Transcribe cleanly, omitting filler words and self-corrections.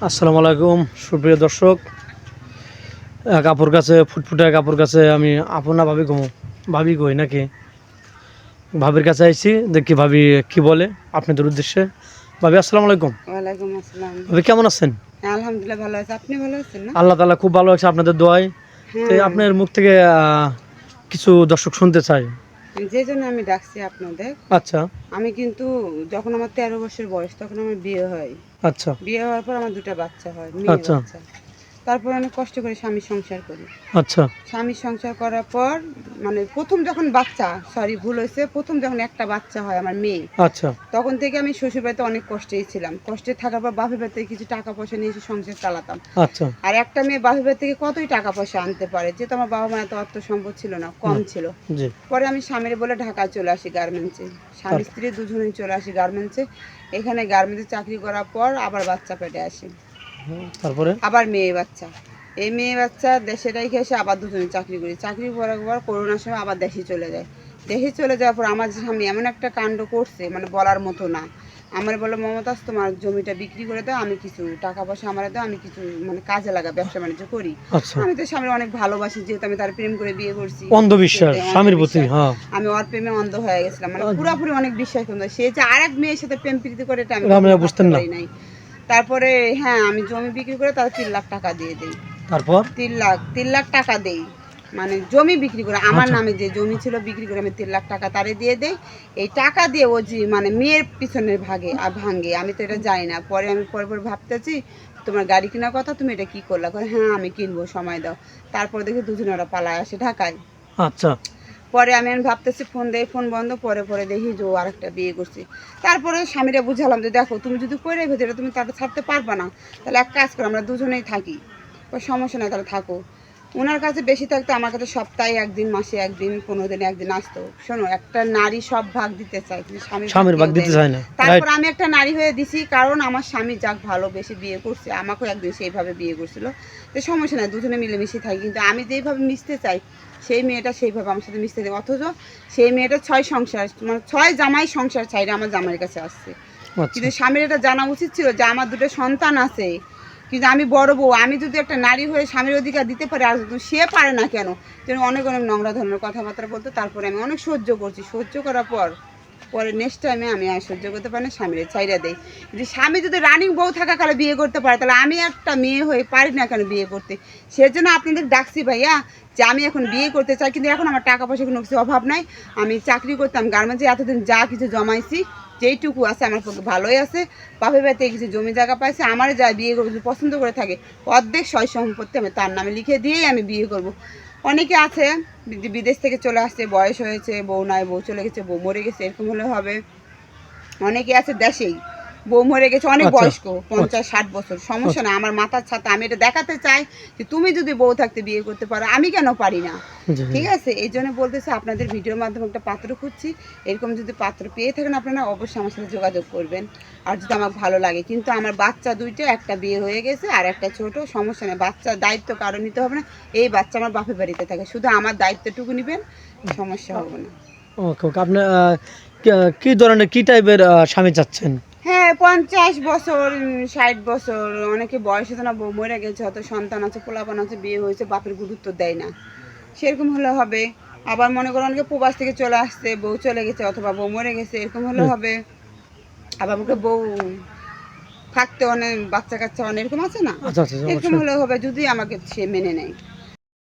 আসসালামু আলাইকুম সুপ্রিয় দর্শক। কাপড় কাছে ফুটফুটে কাপড় কাছে আমি আপনা ভাবি ঘুমো ভাবি কই নাকি ভাবির কাছে আইছি দেখি ভাবি কি বলে আপনাদের উদ্দেশ্যে। ভাবি আসসালামু আলাইকুম। ওয়ালাইকুম আসসালাম। ভাবি কেমন আছেন? আলহামদুলিল্লাহ ভালো আছি। আপনি ভালো আছেন না? আল্লাহ তাআলা খুব ভালো আছে আপনাদের দোয়ায়। তো হ্যাঁ, আপনার মুখ থেকে কিছু দর্শক শুনতে চাই। যে জন্য আমি ডাকছি আপনাদের। আচ্ছা আমি কিন্তু যখন আমার 13 বছর বয়স তখন আমার বিয়ে হয়। আচ্ছা বিয়ে হওয়ার পর আমার 2টা বাচ্চা হয়, মেয়ে আচ্ছা বাচ্চা। তারপর অনেক কষ্ট করে স্বামীর সংসার করি। আচ্ছা স্বামীর সংসার করার পর মানে প্রথম যখন বাচ্চা, সরি ভুল হয়েছে, প্রথম যখন একটা বাচ্চা হয় আমার মেয়ে, আচ্ছা তখন থেকে আমি শ্বশুরবাড়িতে অনেক কষ্টেই ছিলাম। কষ্টে থাকার পর বাপের বাড়ি থেকে কিছু টাকা পয়সা নিয়ে এসে সংসার চালাতাম। আচ্ছা আর একটা মেয়ে বাপের বাড়ি থেকে কতই টাকা পয়সা আনতে পারে, যেহেতু আমার বাবা মায়ের এত অর্থ সম্পদ ছিল না, কম ছিল। জি পরে আমি স্বামীর বলে ঢাকায় চলে আসি গার্মেন্টসে। স্বামী স্ত্রী দুজনেই চলে আসি গার্মেন্টসে। এখানে গার্মেন্টসে চাকরি করার পর আবার বাচ্চা পেটে আসি, তারপরে আবার মেয়ে বাচ্চা। এই মেয়ে বাচ্চা দেশে রেখে এসে আবার দুজনে চাকরি করি। চাকরি করার পর করোনার সময় আবার দেশে চলে যায়। দেশে চলে যাওয়ার পর আমার স্বামী এমন একটা কাণ্ড করছে, মানে বলার মতো না। আমার বলে, মমতাজ তোমার জমিটা বিক্রি করে দাও, আমি কিছু টাকা পয়সা আমার দাও, আমি কিছু মানে কাজে লাগা, ব্যবসা বাণিজ্য করি। আচ্ছা আমি তো স্বামীর অনেক ভালোবাসি, যেহেতু আমি তার প্রেম করে বিয়ে করছি। অন্ধবিশ্বাস স্বামীর প্রতি হ্যাঁ আমি ওর প্রেমে অন্ধ হয়ে গেছিলাম, মানে পুরোপুরি অনেক বিশ্বাস করতাম। সে যে আরেক মেয়ের সাথে প্রেম প্রীতি করে এটা আমি বুঝতে পারি নাই। তারপরে হ্যাঁ, আমি জমি বিক্রি করে তার 3 লাখ টাকা দিয়ে দিই। তারপর 3 লাখ টাকা দেই, মানে জমি বিক্রি করে আমার আচ্ছা নামে যে জমি ছিল বিক্রি করে আমি 3 লাখ টাকা তারে দিয়ে দেই। এই টাকা দিয়ে ও যে মানে মেয়ের পিছনে ভাঙে, আমি তো এটা জানি না। পরে আমি পরে ভাবতেছি, তোমার গাড়ি কেনার কথা, তুমি এটা কি করলা? হ্যাঁ আমি কিনবো, সময় দাও। তারপর দেখি দুজনে ওরা পালায় আসে ঢাকায়। আচ্ছা পরে আমি ভাবতেছি ফোন দেই, ফোন বন্ধ। পরে দেখি যে ও আরেকটা বিয়ে করছি। তারপরে স্বামীরা বুঝালাম যে দেখো, তুমি যদি করে রেখো যেটা তুমি তাদের ছাড়তে পারবা না, তাহলে এক কাজ করো, আমরা দুজনেই থাকি। সমস্যা নাই, তাহলে থাকো। ওনার কাছে বেশি থাকতো, আমার কাছে সপ্তাহে একদিন, মাসে একদিন, 15 দিনে একদিন আসতো। শোনো, একটা নারী সব ভাগ দিতে চায় কিন্তু স্বামীর ভাগ দিতে চায় না। তারপর আমি একটা নারী হয়ে দিছি, কারণ আমার স্বামী যাক ভালোবেসে বিয়ে করছে, আমাকেও একদিন সেইভাবে বিয়ে করছিল। তো সমস্যা নাই, দুজনে মিলেমিশে থাকি। কিন্তু আমি যেইভাবে মিশতে চাই, সেই মেয়েটা সেইভাবে আমার সাথে মিশতে দেয়। অথচ সেই মেয়েটা 6 সংসার, মানে 6 জামাই সংসার চাইলে আমার জামাইয়ের কাছে আসছে। কিন্তু স্বামীর এটা জানা উচিত ছিল যে আমার 2টো সন্তান আছে, কিন্তু আমি বড় বউ, আমি যদি একটা নারী হয়ে স্বামীর অধিকার দিতে পারি, আর সে পারে না কেন? যেন অনেক অনেক নোংরা ধরনের কথাবার্তা বলতো। তারপরে আমি অনেক সহ্য করছি, সহ্য করার পরে নেক্সট টাইমে আমি আর সহ্য করতে পারি না, স্বামীর ছাইরা দেই। যে স্বামী যদি রানিং বউ থাকাকালে বিয়ে করতে পারে, তাহলে আমি একটা মেয়ে হয়ে পারি না কেন বিয়ে করতে? সেজন্য আপনাদের ডাকছি ভাইয়া, যে আমি এখন বিয়ে করতে চাই, কিন্তু এখন আমার টাকা পয়সা কোনো কিছু অভাব নাই। আমি চাকরি করতাম গার্মেন্টসে, এতদিন যা কিছু জমাইছি, যেইটুকু আছে আমার পক্ষে ভালোই আছে। বাপের বাড়িতে কিছু জমি জায়গা পাইছে, আমার যা বিয়ে করবো পছন্দ করে থাকে, অর্ধেক সয় সম্পত্তি আমি তার নামে লিখে দিয়েই আমি বিয়ে করব। অনেকে আছে বিদেশ থেকে চলে আসছে, বয়স হয়েছে, বউ নাই, বউ চলে গেছে, বউ মরে গেছে, এরকম হলে হবে। অনেকে আছে দেশেই, বউ মরে গেছে, অনেক বয়স্ক, 50-60 বছর, সমস্যা না, আমার মাথার ছাতা। আমি এটা দেখাতে চাই যে তুমি যদি বউ থাকতে বিয়ে করতে পারো, আমি কেন পারি না? ঠিক আছে, এই জন্য বলতেছি, আপনাদের ভিডিওর মাধ্যমে একটা পাত্র খুঁজছি। এরকম যদি পাত্র পেয়ে থাকেন আপনারা, অবশ্যই আমার সাথে যোগাযোগ করবেন, আর যদি আমার ভালো লাগে। কিন্তু আমার বাচ্চা 2টা, একটা বিয়ে হয়ে গেছে আর একটা ছোট, সমস্যা নেই, বাচ্চার দায়িত্ব কারো নিতে হবে না। এই বাচ্চা আমার বাপের বাড়িতে থাকে, শুধু আমার দায়িত্বটুকু নেবেন, সমস্যা হবে না। ওকে ওকে আপনি কি ধরনের কি টাইপের স্বামী চাচ্ছেন? হ্যাঁ, 50 বছর, 60 বছর, অনেকে বয়স হতো না, বউ মরে গেছে, হয়তো সন্তান আছে, পোলাপান আছে, বিয়ে হয়েছে, বাপের গুরুত্ব দেয় না, সেরকম হলে হবে। আবার মনে করো অনেকে প্রবাস থেকে চলে আসছে, বউ চলে গেছে অথবা বউ মরে গেছে, এরকম হলে হবে। আবার মুখে বউ থাকতে অনেক বাচ্চা কাচ্চা অনেক এরকম আছে না, আচ্ছা আচ্ছা এরকম হলে হবে, যদি আমাকে সে মেনে নেয়।